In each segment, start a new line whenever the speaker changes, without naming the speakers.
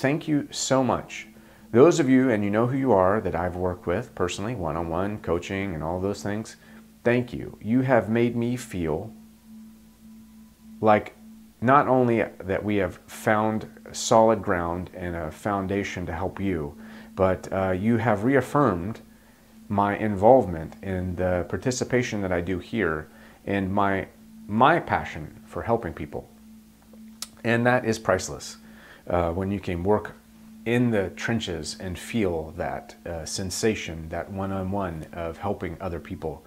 thank you so much. Those of you, and you know who you are, that I've worked with personally, one-on-one coaching and all those things, thank you. You have made me feel like not only that we have found solid ground and a foundation to help you, but you have reaffirmed my involvement in the participation that I do here and my passion for helping people. And that is priceless. When you can work in the trenches and feel that sensation, that one-on-one of helping other people.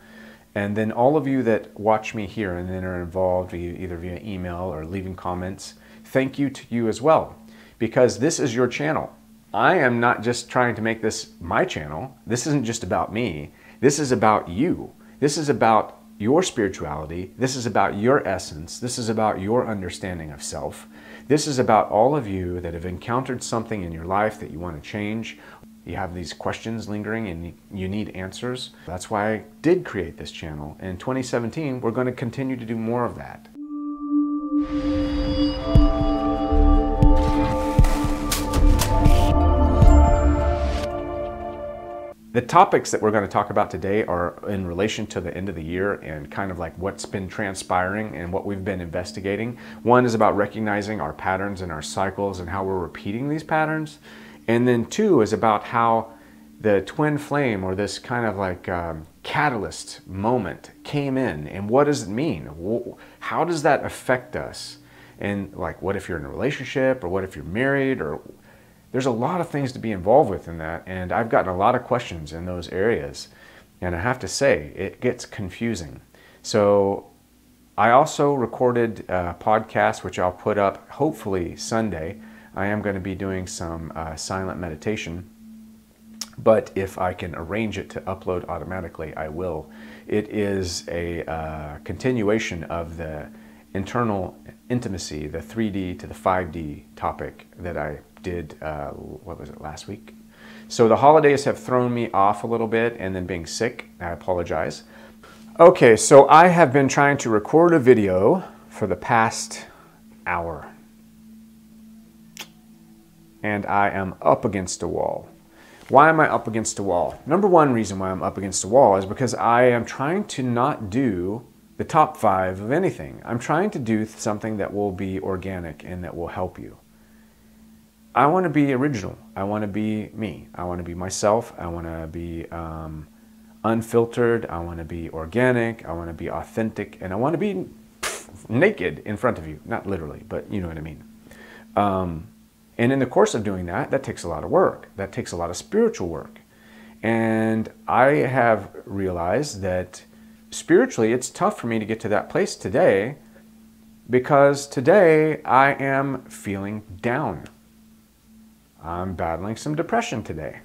And then all of you that watch me here and then are involved either via email or leaving comments, thank you to you as well, because this is your channel. I am not just trying to make this my channel. This isn't just about me. This is about you. This is about your spirituality. This is about your essence. This is about your understanding of self. This is about all of you that have encountered something in your life that you want to change. You have these questions lingering and you need answers. That's why I did create this channel. In 2017, we're going to continue to do more of that. The topics that we're going to talk about today are in relation to the end of the year and kind of like what's been transpiring and what we've been investigating. One is about recognizing our patterns and our cycles and how we're repeating these patterns. And then two is about how the twin flame, or this kind of like catalyst moment, came in, and what does it mean? How does that affect us? And like, what if you're in a relationship, or what if you're married, or there's a lot of things to be involved with in that, and I've gotten a lot of questions in those areas, and I have to say, it gets confusing. So I also recorded a podcast, which I'll put up hopefully Sunday. I am going to be doing some silent meditation, but if I can arrange it to upload automatically, I will. It is a continuation of the internal intimacy, the 3D to the 5D topic that I did, what was it, last week? So the holidays have thrown me off a little bit, and then being sick, I apologize. Okay, so I have been trying to record a video for the past hour, and I am up against a wall. Why am I up against a wall? Number one reason why I'm up against a wall is because I am trying to not do the top 5 of anything. I'm trying to do something that will be organic and that will help you. I want to be original. I want to be me. I want to be myself. I want to be unfiltered. I want to be organic. I want to be authentic. And I want to be naked in front of you. Not literally, but you know what I mean. And in the course of doing that, that takes a lot of work. That takes a lot of spiritual work. And I have realized that spiritually, it's tough for me to get to that place today, because today I am feeling down. I'm battling some depression today.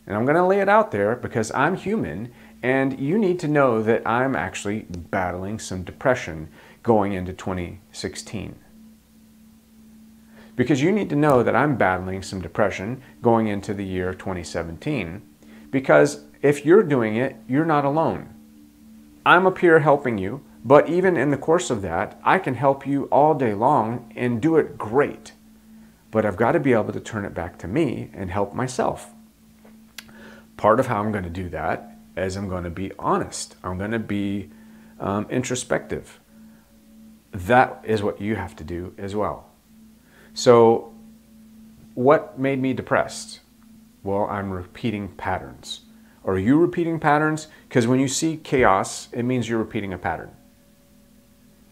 And I'm going to lay it out there because I'm human, and you need to know that I'm actually battling some depression going into 2016. Because you need to know that I'm battling some depression going into the year 2017. Because if you're doing it, you're not alone. I'm up here helping you, but even in the course of that, I can help you all day long and do it great. But I've got to be able to turn it back to me and help myself. Part of how I'm going to do that is I'm going to be honest. I'm going to be introspective. That is what you have to do as well. So what made me depressed? Well, I'm repeating patterns. Are you repeating patterns? Because when you see chaos, it means you're repeating a pattern.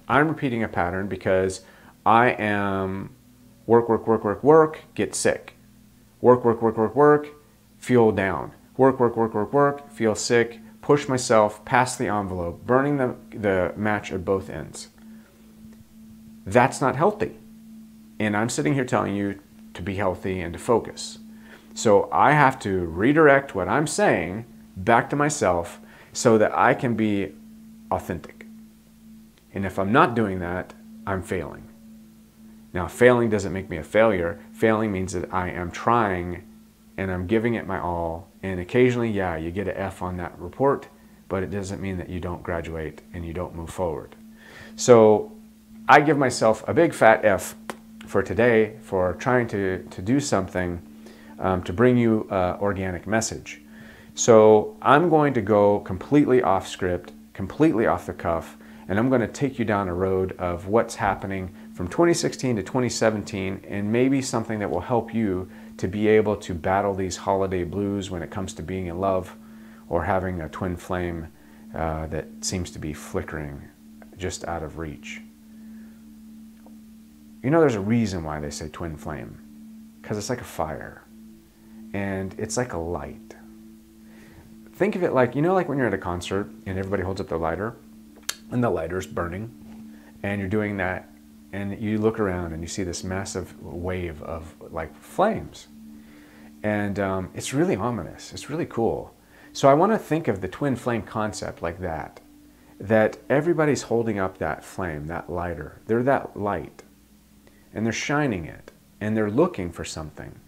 I'm repeating a pattern because I am work, get sick. Work, feel down. Work, feel sick, push myself past the envelope, burning the match at both ends. That's not healthy. And I'm sitting here telling you to be healthy and to focus. So I have to redirect what I'm saying back to myself so that I can be authentic. And if I'm not doing that, I'm failing. Now, failing doesn't make me a failure. Failing means that I am trying and I'm giving it my all. And occasionally, yeah, you get an F on that report, but it doesn't mean that you don't graduate and you don't move forward. So I give myself a big fat F for today for trying to do something to bring you an organic message. So I'm going to go completely off script, completely off the cuff, and I'm going to take you down a road of what's happening from 2016 to 2017, and maybe something that will help you to be able to battle these holiday blues when it comes to being in love or having a twin flame that seems to be flickering just out of reach. You know, there's a reason why they say twin flame, because it's like a fire and it's like a light. Think of it like, you know, like when you're at a concert and everybody holds up their lighter and the lighter's burning and you're doing that and you look around and you see this massive wave of like flames. And it's really ominous. It's really cool. So I want to think of the twin flame concept like that, that everybody's holding up that flame, that lighter. They're that light and they're shining it and they're looking for something.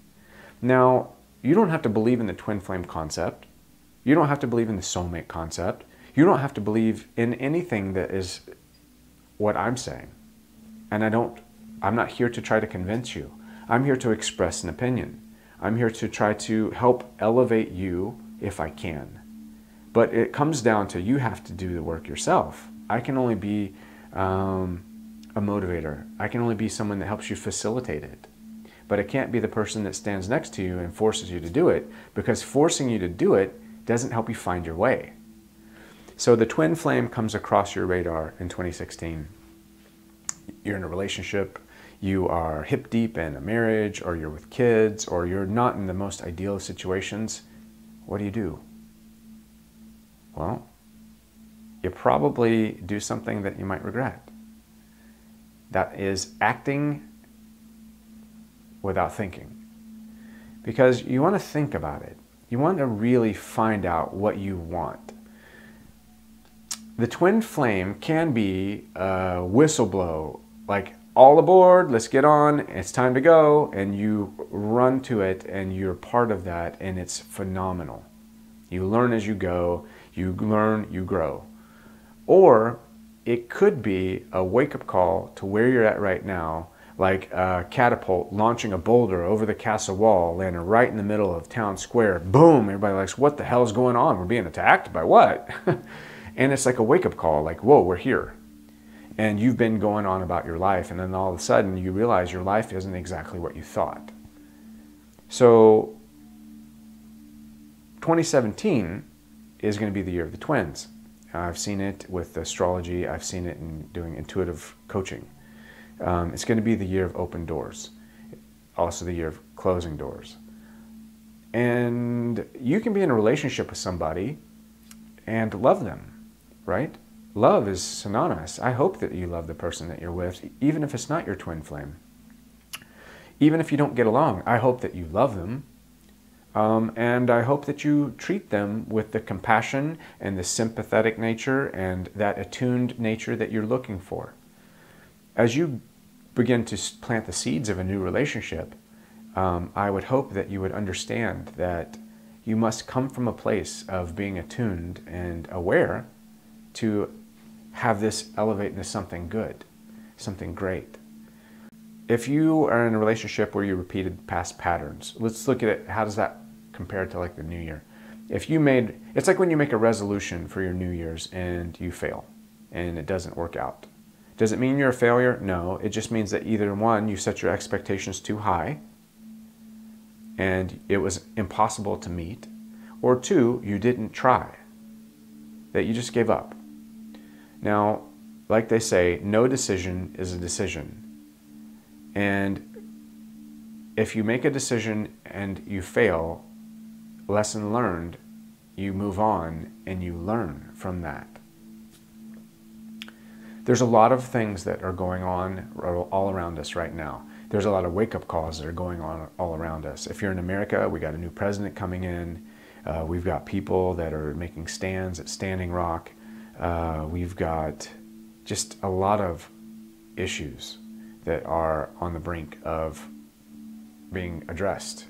Now, you don't have to believe in the twin flame concept. You don't have to believe in the soulmate concept. You don't have to believe in anything that is what I'm saying. And I'm not here to try to convince you. I'm here to express an opinion. I'm here to try to help elevate you if I can. But it comes down to you have to do the work yourself. I can only be a motivator. I can only be someone that helps you facilitate it. But it can't be the person that stands next to you and forces you to do it, because forcing you to do it doesn't help you find your way. So the twin flame comes across your radar in 2016. You're in a relationship, you are hip deep in a marriage, or you're with kids, or you're not in the most ideal of situations. What do? Well, you probably do something that you might regret. That is acting without thinking. Because you want to think about it. You want to really find out what you want. The twin flame can be a whistle blow, like all aboard, let's get on, it's time to go, and you run to it and you're part of that, and it's phenomenal. You learn as you go, you learn, you grow. Or it could be a wake-up call to where you're at right now, like a catapult launching a boulder over the castle wall, landing right in the middle of town square. Boom! Everybody likes, what the hell is going on? We're being attacked? By what? And it's like a wake-up call, like, whoa, we're here. And you've been going on about your life, and then all of a sudden you realize your life isn't exactly what you thought. So 2017 is going to be the year of the twins. I've seen it with astrology. I've seen it in doing intuitive coaching. It's going to be the year of open doors, also the year of closing doors. And you can be in a relationship with somebody and love them, right? Love is synonymous. I hope that you love the person that you're with, even if it's not your twin flame. Even if you don't get along, I hope that you love them. And I hope that you treat them with the compassion and the sympathetic nature and that attuned nature that you're looking for. As you begin to plant the seeds of a new relationship, I would hope that you would understand that you must come from a place of being attuned and aware to have this elevate into something good, something great. If you are in a relationship where you repeated past patterns, let's look at it, how does that compare to like the New Year? It's like when you make a resolution for your New Year's and you fail and it doesn't work out. Does it mean you're a failure? No, it just means that either one, you set your expectations too high and it was impossible to meet, or two, you didn't try, that you just gave up. Now, like they say, no decision is a decision. And if you make a decision and you fail, lesson learned, you move on and you learn from that. There's a lot of things that are going on all around us right now. There's a lot of wake-up calls that are going on all around us. If you're in America, we got a new president coming in. We've got people that are making stands at Standing Rock. We've got just a lot of issues that are on the brink of being addressed.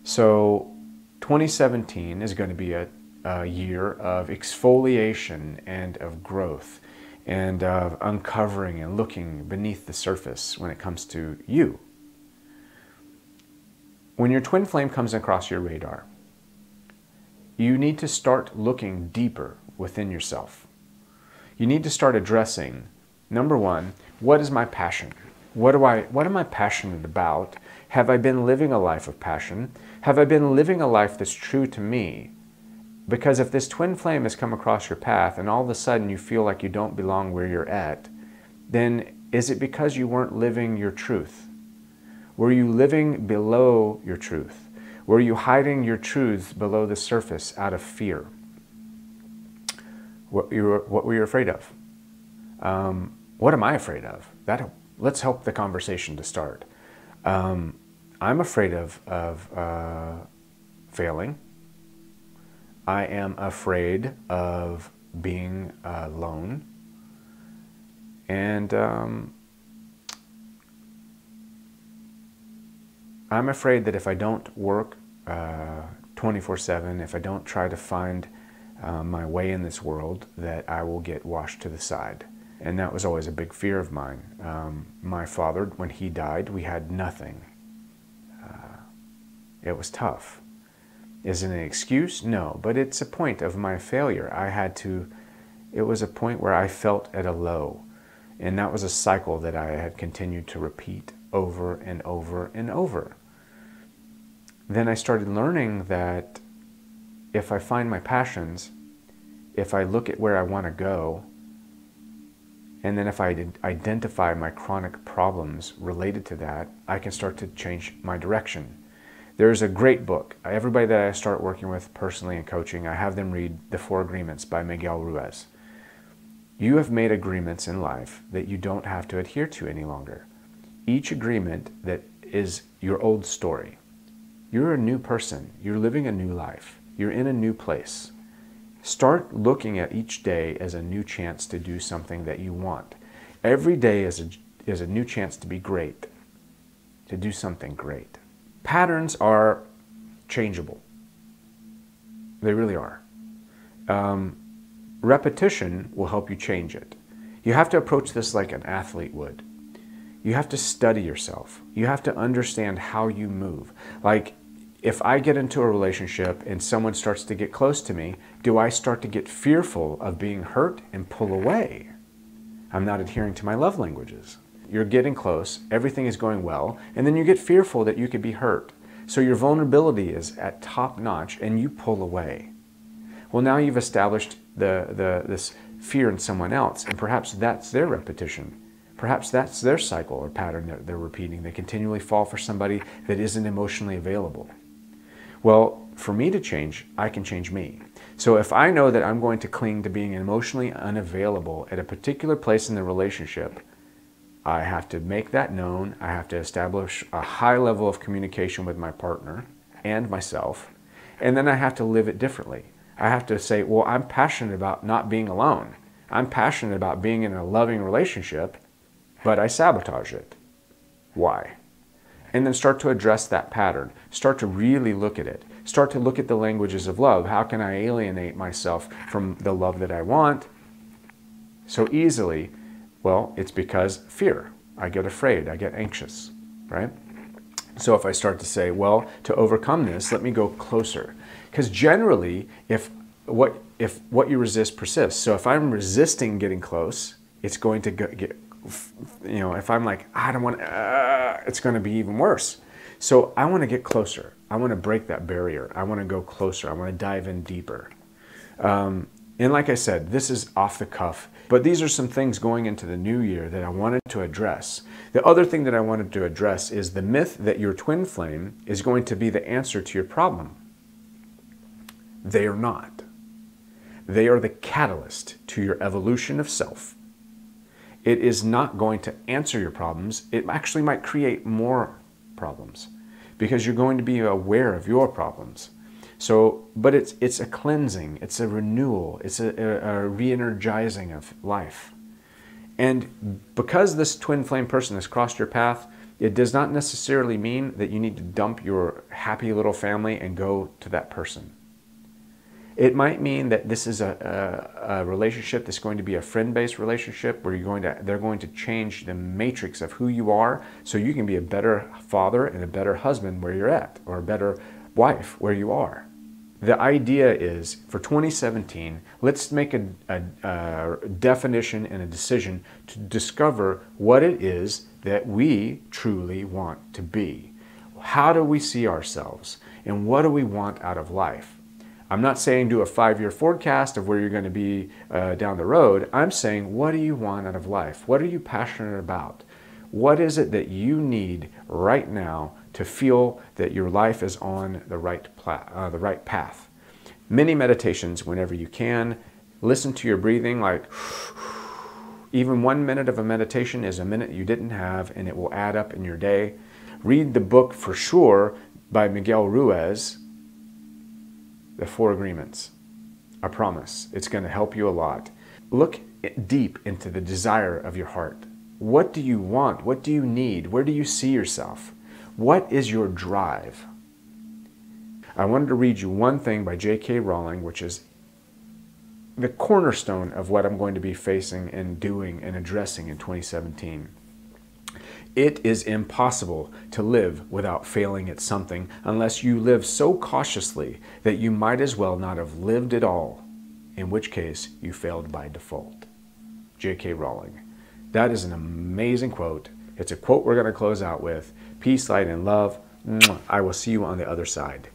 So 2017 is going to be a year of exfoliation and of growth. and of uncovering and looking beneath the surface when it comes to you. When your twin flame comes across your radar, you need to start looking deeper within yourself. You need to start addressing, number one, what is my passion? What am I passionate about? Have I been living a life of passion? Have I been living a life that's true to me? Because if this twin flame has come across your path and all of a sudden you feel like you don't belong where you're at, then is it because you weren't living your truth? Were you living below your truth? Were you hiding your truths below the surface out of fear? What were you afraid of? What am I afraid of? Let's help the conversation to start. I'm afraid of failing. I am afraid of being alone. And I'm afraid that if I don't work 24/7, if I don't try to find my way in this world, that I will get washed to the side. And that was always a big fear of mine. My father, when he died, we had nothing. It was tough. Is it an excuse? No, but it's a point of my failure. It was a point where I felt at a low. And that was a cycle that I had continued to repeat over and over and over. Then I started learning that if I find my passions, if I look at where I want to go, and then if I identify my chronic problems related to that, I can start to change my direction. There's a great book. Everybody that I start working with personally in coaching, I have them read The 4 Agreements by Miguel Ruiz. You have made agreements in life that you don't have to adhere to any longer. Each agreement that is your old story. You're a new person. You're living a new life. You're in a new place. Start looking at each day as a new chance to do something that you want. Every day is a new chance to be great, to do something great. Patterns are changeable. They really are. Repetition will help you change it. You have to approach this like an athlete would. You have to study yourself. You have to understand how you move. Like, if I get into a relationship and someone starts to get close to me, do I start to get fearful of being hurt and pull away? I'm not adhering to my love languages. You're getting close, everything is going well, and then you get fearful that you could be hurt. So your vulnerability is at top notch and you pull away. Well, now you've established this fear in someone else, and perhaps that's their repetition. Perhaps that's their cycle or pattern that they're repeating. They continually fall for somebody that isn't emotionally available. Well, for me to change, I can change me. So if I know that I'm going to cling to being emotionally unavailable at a particular place in the relationship, I have to make that known. I have to establish a high level of communication with my partner and myself, and then I have to live it differently. I have to say, well, I'm passionate about not being alone. I'm passionate about being in a loving relationship, but I sabotage it. Why? And then start to address that pattern. Start to really look at it. Start to look at the languages of love. How can I alienate myself from the love that I want so easily? Well, it's because fear. I get afraid. I get anxious, right? So if I start to say, well, to overcome this, let me go closer. Because generally, if what you resist persists. So if I'm resisting getting close, it's going to get, if I'm like, I don't want, it's going to be even worse. So I want to get closer. I want to break that barrier. I want to go closer. I want to dive in deeper. And like I said, this is off the cuff, but these are some things going into the new year that I wanted to address. The other thing that I wanted to address is the myth that your twin flame is going to be the answer to your problem. They are not. They are the catalyst to your evolution of self. It is not going to answer your problems. It actually might create more problems because you're going to be aware of your problems. So, but it's a cleansing, it's a renewal, it's a re-energizing of life. And because this twin flame person has crossed your path, it does not necessarily mean that you need to dump your happy little family and go to that person. It might mean that this is a relationship that's going to be a friend-based relationship where they're going to change the matrix of who you are so you can be a better father and a better husband where you're at, or a better wife where you are. The idea is, for 2017, let's make a definition and a decision to discover what it is that we truly want to be. How do we see ourselves? And what do we want out of life? I'm not saying do a 5-year forecast of where you're going to be down the road. I'm saying, what do you want out of life? What are you passionate about? What is it that you need right now to feel that your life is on the right path? Many meditations whenever you can. Listen to your breathing, like even 1 minute of a meditation is a minute you didn't have, and it will add up in your day. Read the book for sure by Miguel Ruiz, The 4 Agreements. I promise it's going to help you a lot. Look deep into the desire of your heart. What do you want? What do you need? Where do you see yourself? What is your drive? I wanted to read you one thing by J.K. Rowling, which is the cornerstone of what I'm going to be facing and doing and addressing in 2017. It is impossible to live without failing at something unless you live so cautiously that you might as well not have lived at all, in which case you failed by default. J.K. Rowling. That is an amazing quote. It's a quote we're going to close out with. Peace, light, and love. I will see you on the other side.